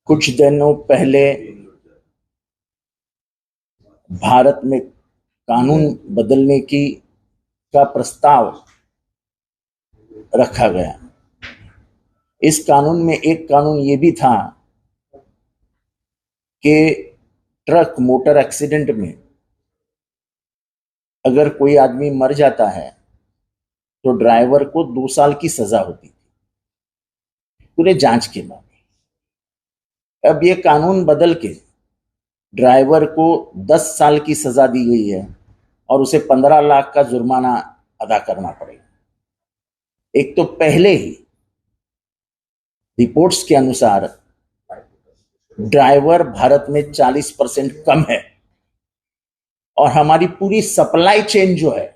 कुछ दिनों पहले भारत में कानून बदलने की का प्रस्ताव रखा गया। इस कानून में एक कानून ये भी था कि ट्रक मोटर एक्सीडेंट में अगर कोई आदमी मर जाता है तो ड्राइवर को 2 साल की सजा होती थी पूरे जांच के बाद। अब ये कानून बदल के ड्राइवर को 10 साल की सजा दी गई है और उसे 15 लाख का जुर्माना अदा करना पड़ेगा। एक तो पहले ही रिपोर्ट्स के अनुसार ड्राइवर भारत में 40% कम है और हमारी पूरी सप्लाई चेन जो है,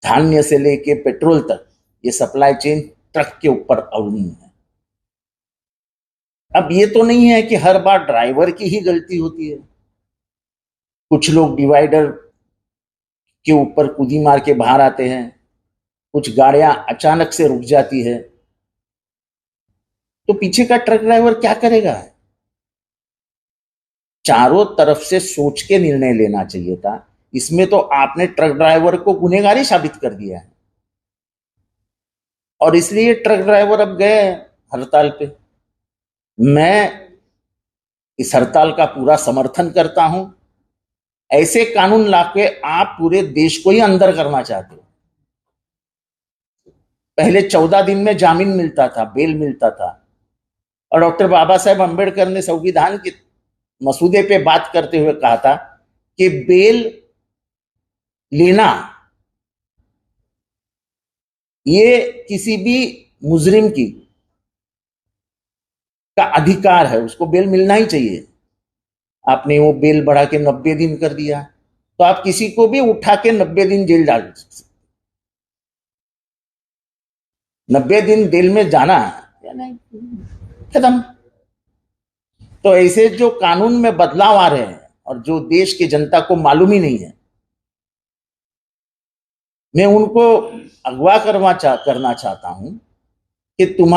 धान्य से लेके पेट्रोल तक, ये सप्लाई चेन ट्रक के ऊपर अवलंबन है। अब ये तो नहीं है कि हर बार ड्राइवर की ही गलती होती है। कुछ लोग डिवाइडर के ऊपर कूदी मार के बाहर आते हैं, कुछ गाड़ियां अचानक से रुक जाती है, तो पीछे का ट्रक ड्राइवर क्या करेगा? चारों तरफ से सोच के निर्णय लेना चाहिए था। इसमें तो आपने ट्रक ड्राइवर को गुनहगारी साबित कर दिया है और इसलिए ट्रक ड्राइवर अब गए हड़ताल पे। मैं इस हड़ताल का पूरा समर्थन करता हूं। ऐसे कानून लाके आप पूरे देश को ही अंदर करना चाहते हो। पहले 14 दिन में जामीन मिलता था, बेल मिलता था, और डॉक्टर बाबा साहेब अंबेडकर ने संविधान के मसूदे पे बात करते हुए कहा था कि बेल लेना ये किसी भी मुजरिम की का अधिकार है, उसको बेल मिलना ही चाहिए। आपने वो बेल बढ़ा के 90 दिन कर दिया, तो आप किसी को भी उठा के 90 दिन जेल डाल सकते। 90 दिन जेल में जाना या नहीं, खत्म। तो ऐसे जो कानून में बदलाव आ रहे हैं और जो देश की जनता को मालूम ही नहीं है, मैं उनको अगवा करना चाहता हूं कि तुम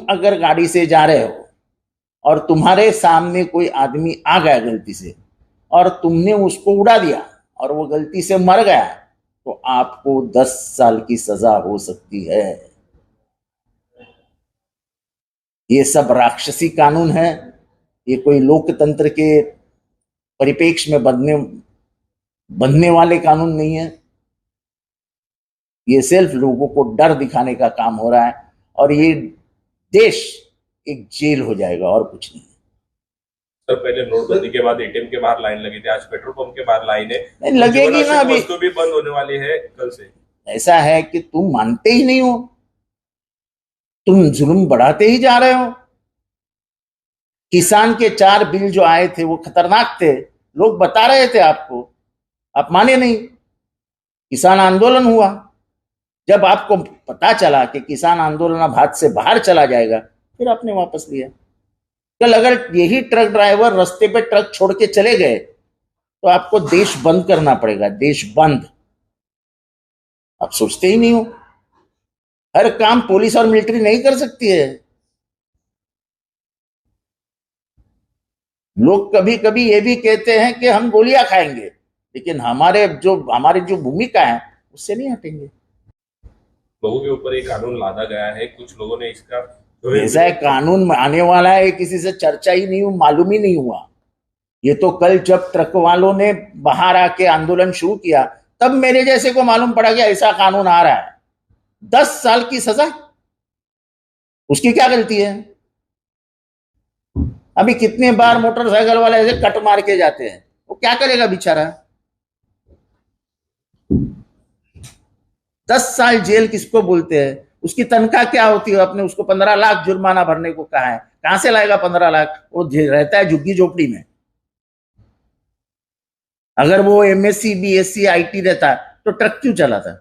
अगर गाड़ी से जा रहे हो और तुम्हारे सामने कोई आदमी आ गया गलती से और तुमने उसको उड़ा दिया और वो गलती से मर गया, तो आपको 10 साल की सजा हो सकती है। ये सब राक्षसी कानून है। ये कोई लोकतंत्र के परिप्रेक्ष्य में बनने वाले कानून नहीं है। ये सिर्फ लोगों को डर दिखाने का काम हो रहा है और ये देश एक जेल हो जाएगा और कुछ नहीं। सर, पहले नोटबंदी के बाद एटीएम के बाहर लाइन लगी थी, आज पेट्रोल पंप के बाहर लाइन है। लगेगी ना, अभी वस्तु भी बंद होने वाली है कल से। ऐसा है कि तुम मानते ही नहीं हो, तुम जुल्म बढ़ाते ही जा रहे हो। किसान के 4 बिल जो आए थे वो खतरनाक थे, लोग बता रहे थे आपको, आप माने नहीं। किसान आंदोलन हुआ। जब आपको पता चला कि किसान आंदोलन अब हाथ से बाहर चला जाएगा, फिर आपने वापस लिया। कल अगर यही ट्रक ड्राइवर रास्ते पे ट्रक छोड़ के चले गए तो आपको देश बंद करना पड़ेगा, देश बंद। आप सोचते ही नहीं हो। हर काम पुलिस और मिलिट्री नहीं कर सकती है। लोग कभी कभी ये भी कहते हैं कि हम गोलियां खाएंगे, लेकिन हमारी जो भूमिका है उससे नहीं हटेंगे। लोगों के ऊपर एक कानून लादा गया है, कुछ लोगों ने इसका ऐसा है कानून आने वाला है, किसी से चर्चा ही नहीं हुई, मालूम ही नहीं हुआ। ये तो कल जब ट्रक वालों ने बाहर आके आंदोलन शुरू किया तब मेरे जैसे को मालूम पड़ा कि ऐसा कानून आ रहा है। 10 साल की सजा, उसकी क्या गलती है? अभी कितने बार मोटरसाइकिल वाले ऐसे कट मार के जाते हैं, वो क्या करेगा बेचारा? 10 साल जेल किसको बोलते हैं? उसकी तनख्वाह क्या होती है? अपने उसको 15 लाख जुर्माना भरने को कहा है, कहां से लाएगा 15 लाख? वो रहता है झुग्गी झोपड़ी में। अगर वो एमएससी बीएससी आईटी रहता तो ट्रक क्यों चलाता?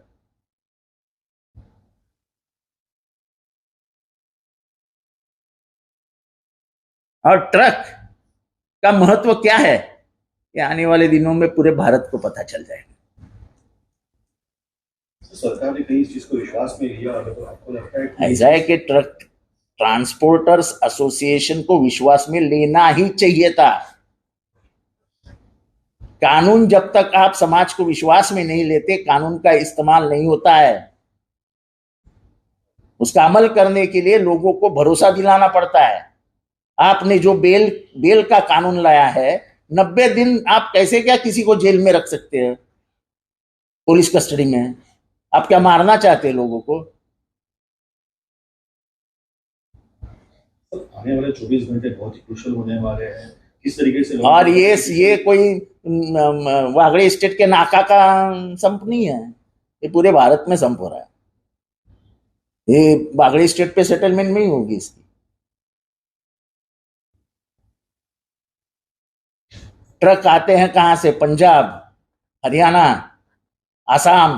और ट्रक का महत्व क्या है, ये आने वाले दिनों में पूरे भारत को पता चल जाएगा। सरकार ने कहीं इस चीज को विश्वास में लिया, तो आपको लगता है ऐसा है कि ट्रांसपोर्टर्स एसोसिएशन को विश्वास में लेना ही चाहिए था। कानून जब तक आप समाज को विश्वास में नहीं लेते, कानून का इस्तेमाल नहीं होता है। उसका अमल करने के लिए लोगों को भरोसा दिलाना पड़ता है। आपने जो बेल का कानून लाया है, 90 दिन आप कैसे क्या किसी को जेल में रख सकते हैं, पुलिस कस्टडी में? आप क्या मारना चाहते हैं लोगों को? आने वाले 24 घंटे बहुत ही क्रूशल होने वाले हैं। किस तरीके से और ये कोई वागड़े स्टेट के नाका का संप नहीं है, ये पूरे भारत में संप हो रहा है। ये वागड़े स्टेट पे सेटलमेंट नहीं होगी इसकी। ट्रक आते हैं कहां से? पंजाब, हरियाणा, आसाम,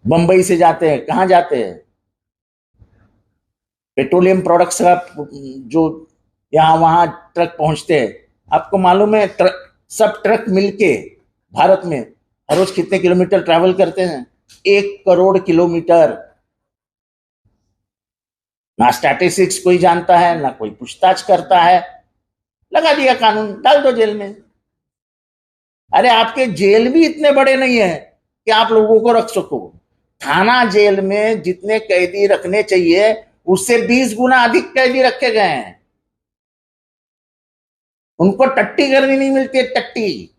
बंबई से जाते हैं। कहां जाते हैं? पेट्रोलियम प्रोडक्ट्स का जो यहां वहां ट्रक पहुंचते हैं। आपको मालूम है सब ट्रक मिलके भारत में हर रोज कितने किलोमीटर ट्रैवल करते हैं? 1 करोड़ किलोमीटर। ना स्टैटिस्टिक्स कोई जानता है, ना कोई पूछताछ करता है। लगा दिया कानून, डाल दो जेल में। अरे आपके जेल भी इतने बड़े नहीं है कि आप लोगों को रख सको। थाना जेल में जितने कैदी रखने चाहिए उससे 20 गुना अधिक कैदी रखे गए हैं। उनको टट्टी करनी नहीं मिलती है, टट्टी।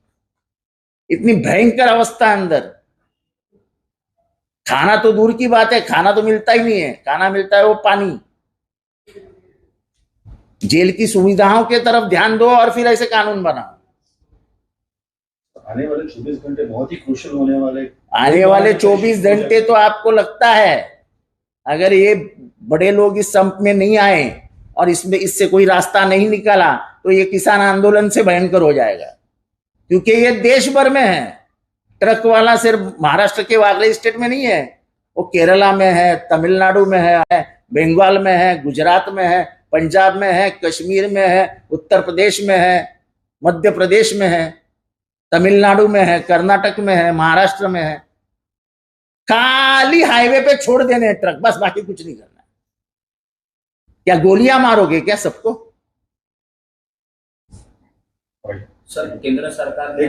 इतनी भयंकर अवस्था है अंदर। खाना तो दूर की बात है, खाना तो मिलता ही नहीं है। खाना मिलता है वो पानी। जेल की सुविधाओं के तरफ ध्यान दो और फिर ऐसे कानून बनाओ। आने वाले 24 घंटे बहुत ही क्रूशल होने वाले। आने वाले 24 घंटे तो आपको लगता है अगर ये बड़े लोग इस संप में नहीं आए और इससे कोई रास्ता नहीं निकाला तो ये किसान आंदोलन से भयंकर हो जाएगा। क्योंकि ये देश भर में है। ट्रक वाला सिर्फ महाराष्ट्र के वागले स्टेट में नहीं है, वो केरला में है, तमिलनाडु में है, बंगाल में है, गुजरात में है, पंजाब में है, कश्मीर में है, उत्तर प्रदेश में है, मध्य प्रदेश में है, तमिलनाडु में है, कर्नाटक में है, महाराष्ट्र में है। खाली हाईवे पे छोड़ देने हैं ट्रक, बस, बाकी कुछ नहीं करना। क्या गोलियां मारोगे क्या सबको? सर केंद्र सरकार ने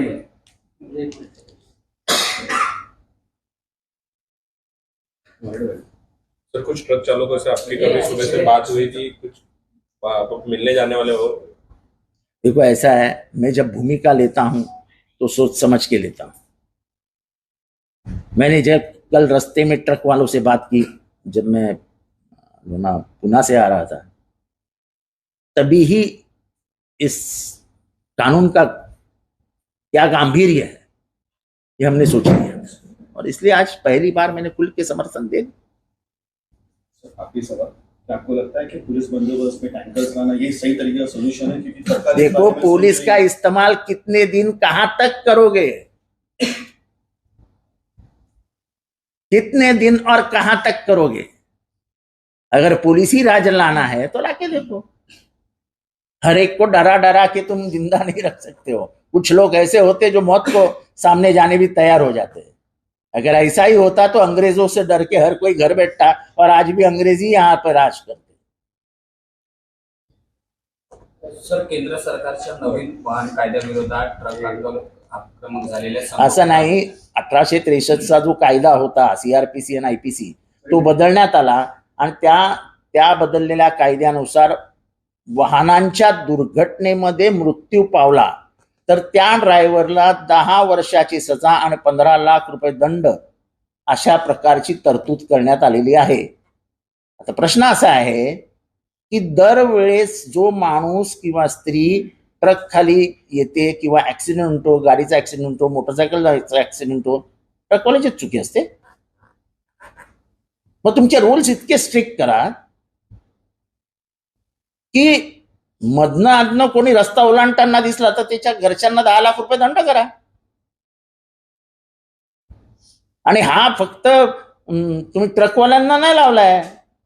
सर कुछ ट्रक चालकों से आपकी कभी सुबह से बात हुई थी? कुछ आप मिलने जाने वाले हो? देखो ऐसा है, मैं जब भूमिका लेता हूं तो सोच समझ के लेता हूं। मैंने जब कल रास्ते में ट्रक वालों से बात की, जब मैं पुणे से आ रहा था, तभी ही इस कानून का क्या गांभीर्य है ये हमने सोच लिया। और इसलिए आज पहली बार मैंने खुल के समर्थन दे। आपकी सवाल, क्या आपको लगता है कि पुलिस बंदोबस्त में टैंकर्स लाना ये सही तरीके का सोल्यूशन है? क्योंकि सरकार देखो, पुलिस का इस्तेमाल कितने दिन कहां तक करोगे? कितने दिन और कहां तक करोगे? अगर पुलिस ही राज लाना है तो लाके देखो। हर एक को डरा डरा के तुम जिंदा नहीं रख सकते हो। कुछ लोग ऐसे होते जो मौत को सामने जाने भी तैयार हो जाते हैं। अगर ऐसा ही होता तो अंग्रेजों से डर के हर कोई घर बैठता, और आज भी अंग्रेजी यहाँ पर राज करते। सर केंद्र सरकारच्या नवीन वाहन कायद्याविरोधात ट्रक आक्रमक झालेले असं नाही, 1863चा जो कायदा होता CRPC आणि IPC तो बदलण्यात आला, आणि त्या बदललेल्या कायद्यानुसार वाहनांच्या दुर्घटनेमध्ये मृत्यू पावला तर त्या ड्रायव्हरला 10 वर्षाची सजा आणि 15 लाख रुपये दंड अशा प्रकारची तरतूद करण्यात आलेली आहे। आता प्रश्न असा आहे की दरवेळेस जो माणूस किंवा स्त्री ट्रक खाली येते किंवा ऍक्सिडेंट होतो, गाडीचा ऍक्सिडेंट होतो, मोटरसायकलचा ऍक्सिडेंट होतो, ट्रकवाल्याचीच चुकी असते। मग तुमचे रूल्स इतके स्ट्रिक्ट करा की मधनं आधनं कोणी रस्ता ओलांडताना दिसला तर त्याच्या घरच्यांना 10 लाख रुपये दंड करा। आणि हा फक्त तुम्ही ट्रकवाल्यांना नाही लावलाय,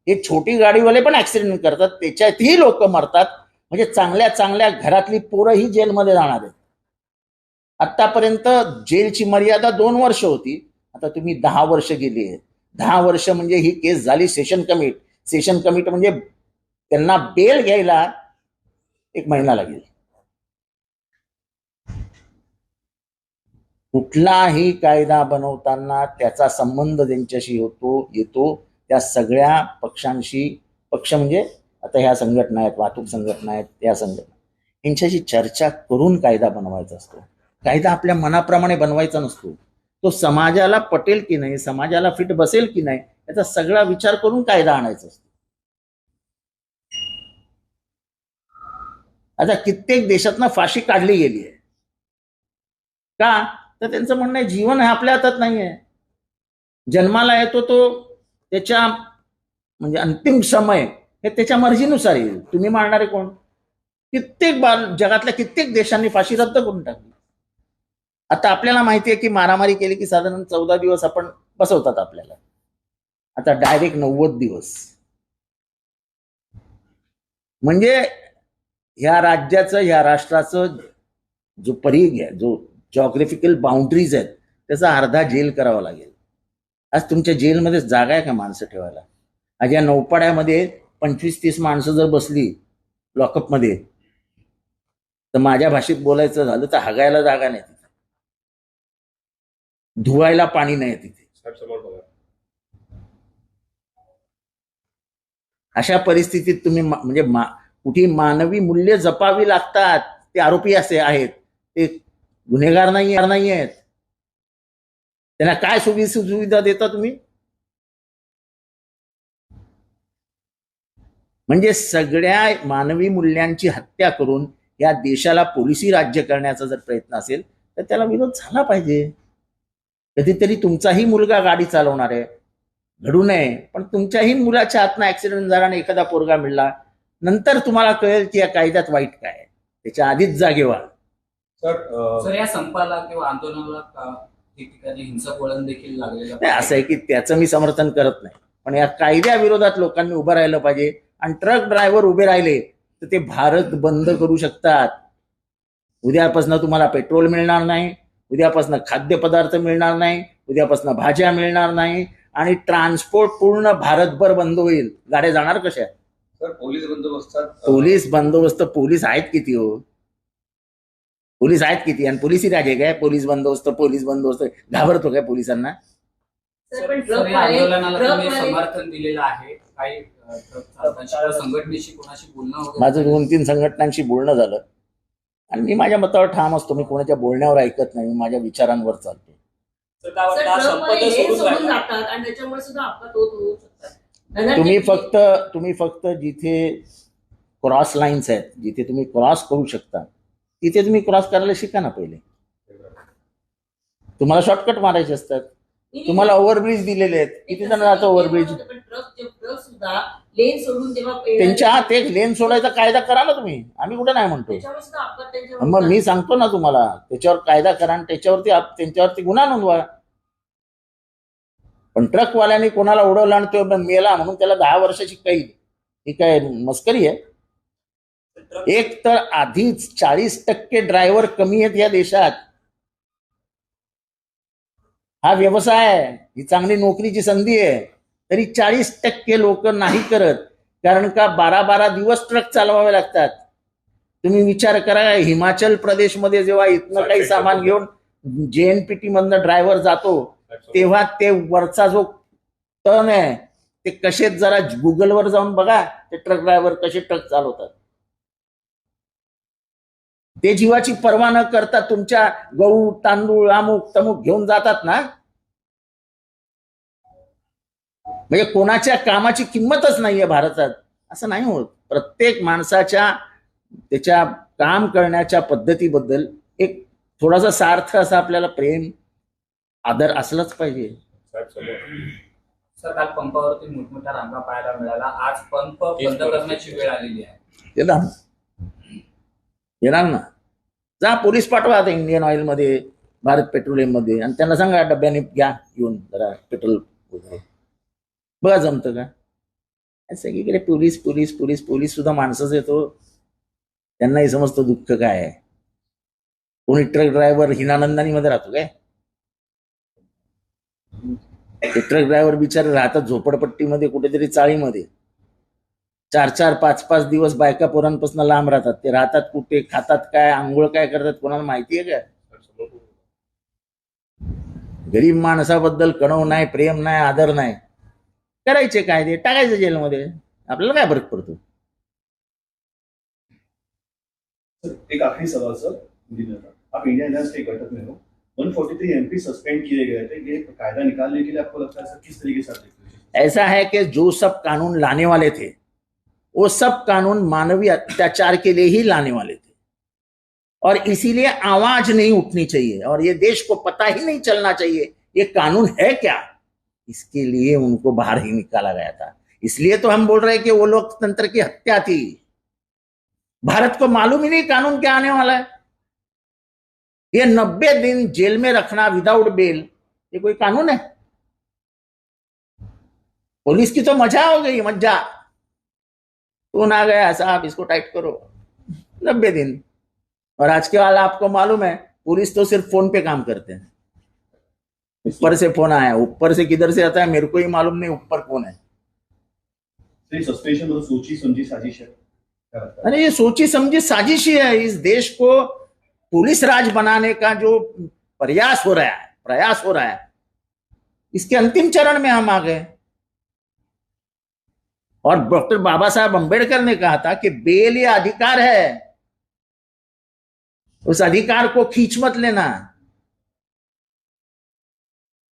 हे छोटी गाडीवाले पण ऍक्सिडेंट करतात, त्याच्यातही लोक मरतात। म्हणजे चांगल्या चांगल्या घरातली पोरं ही जेलमध्ये जाणार आहेत। आतापर्यंत जेलची मर्यादा 2 वर्ष होती, आता तुम्ही 10 वर्ष गेली आहे। 10 वर्ष म्हणजे ही केस झाली सेशन कमिट म्हणजे त्यांना बेल घ्यायला 1 महिना लागेल. कुठलाही कायदा बनवताना त्याचा संबंध ज्यांच्याशी येतो त्या सगळ्या पक्षांशी, पक्ष म्हणजे आता ह्या संघटना आहेत, वाहतूक संघटना आहेत, त्या संघटना, यांच्याशी चर्चा करून कायदा बनवायचा असतो. कायदा आपल्या मनाप्रमाणे बनवायचा नसतो. तो समाजाला पटेल की नाही, समाजाला फिट बसेल की नाही, याचा सगळा विचार करून कायदा आणायचा असतो. आता कित्येक देशातनं फाशी काढली गेली आहे का? तर त्यांचं म्हणणं आहे जीवन हे आपल्या हातात नाहीये. जन्माला येतो तो त्याच्या म्हणजे अंतिम समय हे त्याच्या मर्जीनुसार येईल. तुम्ही मारणारे कोण? जगातल्या कित्येक देशांनी फाशी रद्द करून टाकली. आता आपल्याला माहिती आहे की मारामारी केली की साधारण 14 दिवस आपण बसवतात आपल्याला. आता डायरेक्ट 90 दिवस. म्हणजे ह्या राज्याचं, ह्या राष्ट्राचं जो परिघ आहे, जो जॉग्राफिकल बाउंड्रीज आहेत, त्याचा अर्धा जेल करावा लागेल. आज तुमच्या जेलमध्ये जागा आहे का माणसं ठेवायला? आज या नौपाड्यामध्ये 25-30 माणसं जर बसली लॉकअपमध्ये, तर माझ्या भाषेत बोलायचं झालं तर हगायला जागा नाही तिथे, धुवायला पाणी नाही तिथे. साहेब समोर बघा. अशा परिस्थितीत तुम्ही म्हणजे कुठे मानवी मूल्य जपावी लागतात. ते आरोपी असे आहेत, ते गुन्हेगार नाही आहेत. त्यांना काय सुविधा देता तुम्ही? म्हणजे सगळ्या मानवी मूल्यांची हत्या करून या देशाला पोलिसी राज्य करण्याचा जर प्रयत्न असेल तर त्याला विरोध झाला पाहिजे. कधीतरी तुमचाही मुलगा गाडी चालवणार आहे, घडू नये, पण तुमच्याही मुलाच्या हातनं ऍक्सिडेंट झाला आणि एखादा पोरगा मिळाला, नंतर तुम्हाला कळेल की या कायद्यात वाईट काय आहे. त्याच्या आधीच जागे व्हा. सर या संपाला किंवा आंदोलनाला ठिकठिकाणी हिंसक वळण देखील लागलेलं नाही, असं आहे की त्याचं मी समर्थन करत नाही, पण या कायद्याविरोधात लोकांनी उभं राहिलं पाहिजे. आणि ट्रक ड्रायव्हर उभे राहिले तर ते भारत बंद करू शकतात. उद्यापासून तुम्हाला पेट्रोल मिळणार नाही, उद्यापासून खाद्यपदार्थ मिळणार नाही, उद्यापासून भाज्या मिळणार नाही आणि ट्रान्सपोर्ट पूर्ण भारतभर बंद होईल. गाड्या जाणार कशा? सर पोलीस बंदोबस्तात पोलीस आहेत किती हो? पोलीस आहेत किती? आणि पोलिसी राजे काय? पोलीस बंदोबस्त घाबरतो काय पोलिसांना? सर या आंदोलनाला तुम्ही समर्थन दिलेलं आहे. काही संघटनेशी कोणाशी बोलणं वगैरे? माझं 2-3 संघटनांशी बोलणं झालं आणि मी माझ्या मतावर ठाम असतो. मी कोणाच्या बोलण्यावर ऐकत नाही, मी माझ्या विचारांवर चालतो. तुम्ही फक्त जिथे क्रॉस लाईन्स आहेत, जिथे तुम्ही क्रॉस करू शकता, तिथे तुम्ही क्रॉस करायला शिका ना पहिले. तुम्हाला शॉर्टकट मारायचे असतात. तुम्हाला ओव्हरब्रिज दिलेले आहेत, किती जण जातं ओव्हरब्रिज? त्यांच्या हात एक लेन सोडायचा कायदा करा ना तुम्ही. आम्ही कुठे नाही म्हणतो. मग मी सांगतो ना तुम्हाला, त्याच्यावर कायदा करा आणि त्यांच्यावरती गुन्हा नोंदवा. पण ट्रकवाल्याने कोणाला उडवला आणि तो मेला म्हणून त्याला 10 वर्षाची कैद, ही काय मस्करी आहे? एक तर आधीच 40% ड्रायव्हर कमी आहेत या देशात. हा व्यवसाय आहे, ही चांगली नोकरीची संधी आहे, तरी 40% लोक नाही करत. कारण का 12-12 दिवस ट्रक चालवावे लागतात. तुम्ही विचार करा, हिमाचल प्रदेशमध्ये जेव्हा इथनं काही सामान घेऊन JNPT मधनं ड्रायव्हर जातो, तेव्हा ते वरचा जो टर्न आहे ते कसे, जरा गुगलवर जाऊन बघा, ते ट्रक ड्रायव्हर कसे ट्रक चालवतात. ते जीवाची पर्वा न करता तुमच्या गहू, तांदूळ, अमुक तमुक घेऊन जातात ना. म्हणजे कोणाच्या कामाची किंमतच नाहीये भारतात. असं नाही होत. प्रत्येक माणसाच्या त्याच्या काम करण्याच्या पद्धतीबद्दल एक थोडासा सार्थ असा आपल्याला प्रेम, आदर असलाच पाहिजे. सर काल पंपावरती मोठमोठ्या रांगा पाहायला मिळाला. आज पंप बंद करण्याची वेळ आलेली आहे. येणार ना. जा पोलीस पाठवा आता इंडियन ऑइल मध्ये, भारत पेट्रोलियम मध्ये, आणि त्यांना सांगा डब्याने घ्या येऊन जरा पेट्रोल वगैरे. बघा जमतं का? सगळीकडे पोलीस पोलीस पोलीस पोलीस सुद्धा माणसंच येतो. त्यांनाही समजतो दुःख काय आहे. कोणी ट्रक ड्रायव्हर हिनानंदानी मध्ये राहतो काय? ते ट्रक ड्रायव्हर बिचारे राहतात झोपडपट्टीमध्ये कुठेतरी चाळीमध्ये, 4-4, 5-5 दिवस बायका पोरांपासून लांब राहतात. ते राहतात कुठे, खातात काय, आंघोळ काय करतात, कोणाला माहिती आहे का? गरीब माणसाबद्दल कणव नाही, प्रेम नाही, आदर नाही. करायचे कायदे, टाकायचे जेलमध्ये, आपल्याला काय फरक पडतो? सर एक आखिरी सवाल सर, आप इंडिया इंडिया स्टेट बैठक में हो, 143 एमपी सस्पेंड किए गए थे, ये कायदा निकालने के लिए आपको लगता है सर किस तरीके से आप देखते हैं? ऐसा है कि जो सब कानून लाने वाले थे वो सब कानून मानवीय अत्याचार के लिए ही लाने वाले थे, और इसीलिए आवाज नहीं उठनी चाहिए और ये देश को पता ही नहीं चलना चाहिए ये कानून है क्या, इसके लिए उनको बाहर ही निकाला गया था. इसलिए तो हम बोल रहे हैं कि वो लोकतंत्र की हत्या थी. भारत को मालूम ही नहीं कानून क्या आने वाला है. ये 90 दिन जेल में रखना विदाउट बेल, ये कोई कानून है? पुलिस की तो मजा हो गई, मजा. फोन आ गया, साहब इसको टाइट करो, 90 दिन. और आज के वाला आपको मालूम है, पुलिस तो सिर्फ फोन पे काम करते हैं. ऊपर से फोन आया, ऊपर से किधर से आता है मेरे को ही मालूम नहीं, ऊपर कौन है. सस्पेंशन मतलब सोची समझी साजिश है, क्या लगता है? अरे ये सोची समझी साजिश ही है. इस देश को पुलिस राज बनाने का जो प्रयास हो रहा है, इसके अंतिम चरण में हम आ गए. और डॉक्टर बाबा साहब अंबेडकर ने कहा था कि बेल ये अधिकार है, उस अधिकार को खींच मत लेना.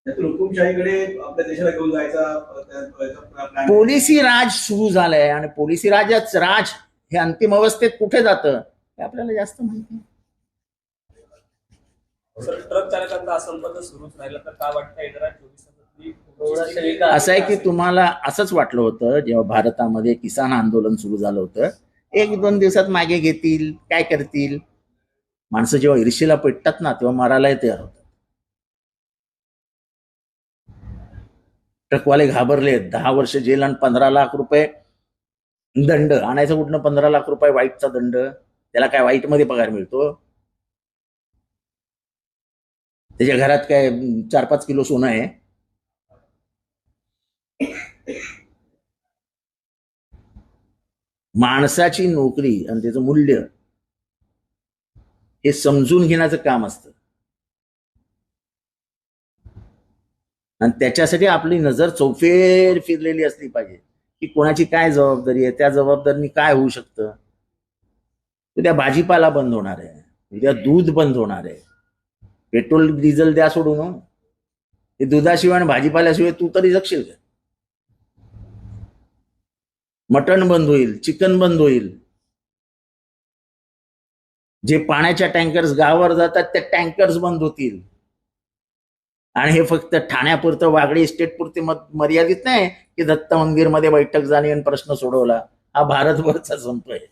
त्यातून हुकुमशाहीकडे आपल्या देशाला घेऊन जायचा plan पोलिसी राज सुरू झालंय आणि पोलिसी राजाच राज हे अंतिम अवस्थेत कुठे जातं हे आपल्याला जास्त माहिती आहे. सर ट्रक चालकांचा असंपर्क सुरूच राहिला तर काय वाटतं येणाऱ्या 24 तासातली असं आहे की तुम्हाला असंच वाटलं होतं जेव्हा भारतामध्ये किसान आंदोलन सुरू झालं होतं, 1-2 दिवसात मागे घेतील, काय करतील. माणसं जेव्हा ईर्षेला पेटतात ना तेव्हा मारायलाही तयार होतात. ट्रकवाले घाबरले. 10 वर्ष जेल आणि 15 लाख रुपये दंड आणायचं कुठनं? 15 लाख रुपये वाईटचा दंड. त्याला काय वाईट मध्ये पगार मिळतो? त्याच्या घरात काय 4-5 किलो सोनं आहे? माणसाची नोकरी आणि त्याचं मूल्य हे समजून घेण्याचं काम असतं, आणि त्याच्यासाठी आपली नजर चौफेर फिरलेली असली पाहिजे की कोणाची काय जबाबदारी आहे, त्या जबाबदारीने काय होऊ शकतं. उद्या भाजीपाला बंद होणार आहे, उद्या दूध बंद होणार आहे. पेट्रोल डिझेल द्या सोडून, हे दुधाशिवाय आणि भाजीपाल्याशिवाय तू तरी जगशील का? मटण बंद होईल, चिकन बंद होईल. जे पाण्याच्या टँकर्स गावावर जातात त्या टँकर्स बंद होतील. आणि हे फक्त ठाण्यापुरतं वागळी इस्टेट पुरते मर्यादित नाही की दत्त मंदिरमध्ये बैठक झाली आणि प्रश्न सोडवला. हा भारतभरचा संप आहे.